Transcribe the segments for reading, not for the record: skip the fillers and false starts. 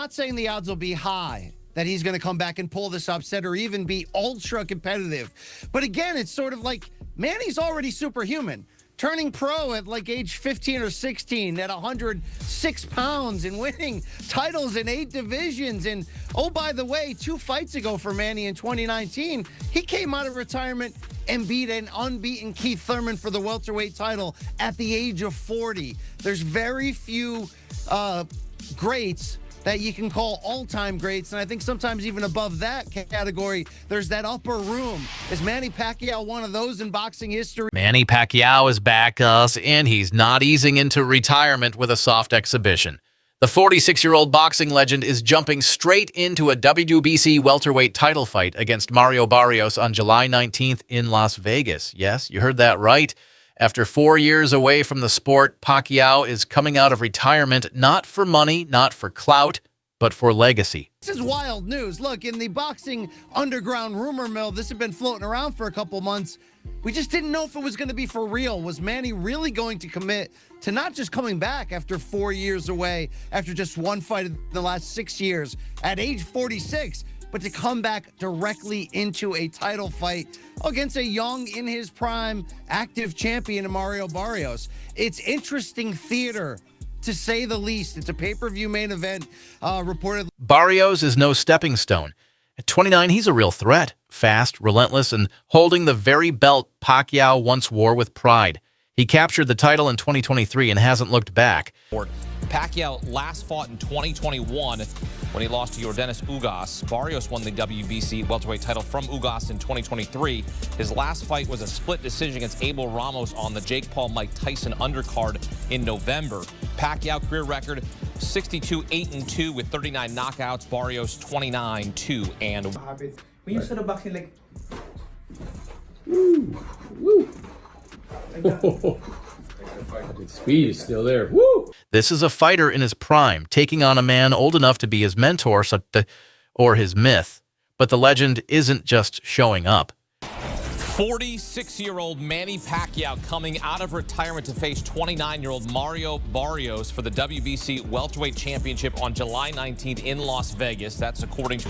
Not saying the odds will be high that he's going to come back and pull this upset or even be ultra competitive. But again, it's sort of like Manny's already superhuman. Turning pro at like age 15 or 16 at 106 pounds and winning titles in 8 divisions. And oh, by the way, 2 fights ago for Manny in 2019, he came out of retirement and beat an unbeaten Keith Thurman for the welterweight title at the age of 40. There's very few greats that you can call all-time greats, and I think sometimes even above that category, there's that upper room. Is Manny Pacquiao one of those in boxing history? Manny Pacquiao is back, and he's not easing into retirement with a soft exhibition. The 46-year-old boxing legend is jumping straight into a WBC welterweight title fight against Mario Barrios on July 19th in Las Vegas. Yes, you heard that right. After 4 years away from the sport, Pacquiao is coming out of retirement not for money, not for clout, but for legacy. This is wild news. Look, in the boxing underground rumor mill, this had been floating around for a couple months. We just didn't know if it was going to be for real. Was Manny really going to commit to not just coming back after 4 years away, after just one fight in the last 6 years, at age 46, but to come back directly into a title fight against a young, in his prime, active champion in Mario Barrios? It's interesting theater, to say the least. It's a pay-per-view main event reported. Barrios is no stepping stone. At 29, he's a real threat. Fast, relentless, and holding the very belt Pacquiao once wore with pride. He captured the title in 2023 and hasn't looked back. Pacquiao last fought in 2021 when he lost to Yordenis Ugas. Barrios won the WBC welterweight title from Ugas in 2023. His last fight was a split decision against Abel Ramos on the Jake Paul-Mike Tyson undercard in November. Pacquiao career record 62-8-2 with 39 knockouts. Barrios 29-2. When you start boxing like, The speed is still there. Woo! This is a fighter in his prime, taking on a man old enough to be his mentor or his myth. But the legend isn't just showing up. 46-year-old Manny Pacquiao coming out of retirement to face 29-year-old Mario Barrios for the WBC welterweight championship on July 19th in Las Vegas. That's according to...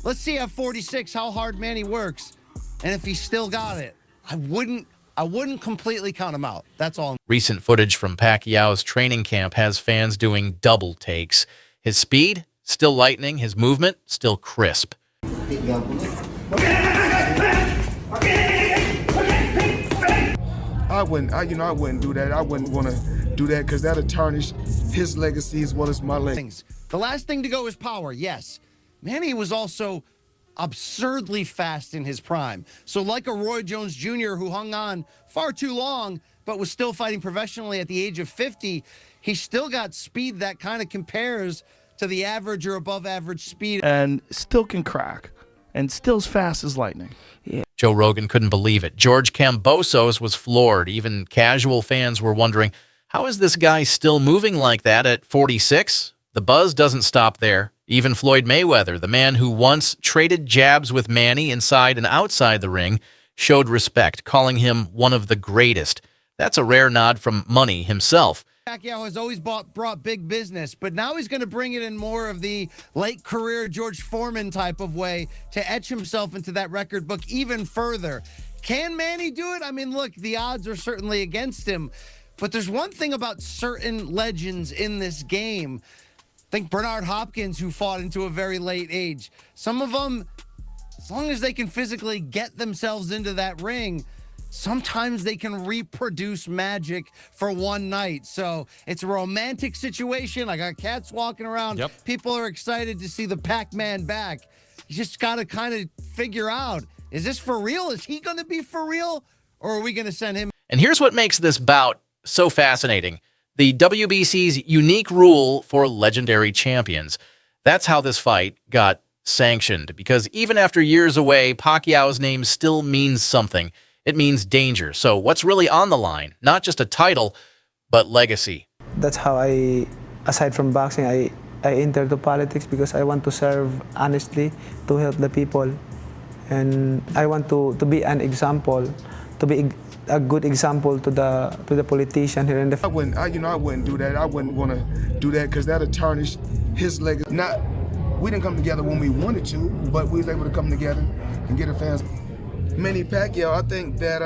Let's see at 46 how hard Manny works, and if he's still got it. I wouldn't completely count him out. That's all. Recent footage from Pacquiao's training camp has fans doing double takes. His speed, still lightning. His movement, still crisp. I wouldn't do that. I wouldn't want to do that because that'll tarnish his legacy as well as my legacy. The last thing to go is power, yes. Manny was also absurdly fast in his prime. So like a Roy Jones Jr. who hung on far too long, but was still fighting professionally at the age of 50, he still got speed that kind of compares to the average or above average speed. And still can crack. And still as fast as lightning. Yeah. Joe Rogan couldn't believe it. George Kambosos was floored. Even casual fans were wondering, how is this guy still moving like that at 46? The buzz doesn't stop there. Even Floyd Mayweather, the man who once traded jabs with Manny inside and outside the ring, showed respect, calling him one of the greatest. That's a rare nod from Money himself. Pacquiao has always brought big business, but now he's going to bring it in more of the late career George Foreman type of way to etch himself into that record book even further. Can Manny do it? I mean, look, the odds are certainly against him, but there's one thing about certain legends in this game. Think Bernard Hopkins, who fought into a very late age. Some of them, as long as they can physically get themselves into that ring, sometimes they can reproduce magic for one night. So it's a romantic situation. I got cats walking around. Yep. People are excited to see the Pac-Man back. You just got to kind of figure out, is this for real? Is he going to be for real? Or are we going to send him? And here's what makes this bout so fascinating. The WBC's unique rule for legendary champions. That's how this fight got sanctioned, because even after years away, Pacquiao's name still means something. It means danger. So what's really on the line? Not just a title, but legacy. That's how aside from boxing, I entered to politics because I want to serve honestly, to help the people. And I want to be an example, to be a good example to the politician here in the. I wouldn't do that. I wouldn't want to do that because that'll tarnish his legacy. We didn't come together when we wanted to, but we was able to come together and get a fans. Manny Pacquiao, I think that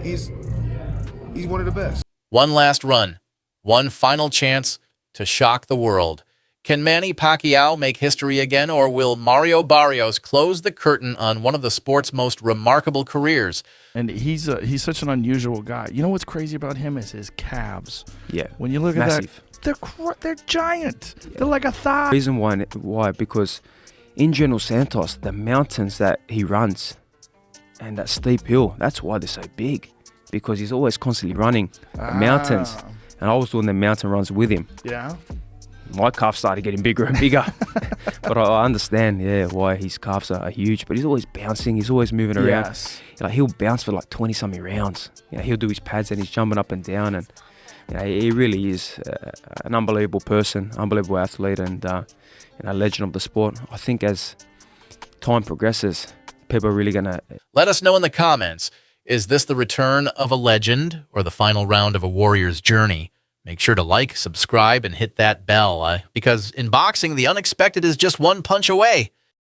he's one of the best. One last run, one final chance to shock the world. Can Manny Pacquiao make history again, or will Mario Barrios close the curtain on one of the sport's most remarkable careers? And he's such an unusual guy. You know what's crazy about him is his calves. Yeah. When you look massive. at that, they're giant. Yeah. They're like a thigh. Reason why? Because in General Santos, the mountains that he runs and that steep hill, that's why they're so big. Because he's always constantly running the mountains. And I was doing the mountain runs with him. Yeah. My calves started getting bigger and bigger. But I understand, why his calves are huge. But he's always bouncing. He's always moving around. Yes. He'll bounce for like 20-something rounds. He'll do his pads and he's jumping up and down. And he really is an unbelievable person, unbelievable athlete, and a legend of the sport. I think as time progresses, people are really going to... Let us know in the comments. Is this the return of a legend or the final round of a warrior's journey? Make sure to like, subscribe, and hit that bell, because in boxing, the unexpected is just one punch away.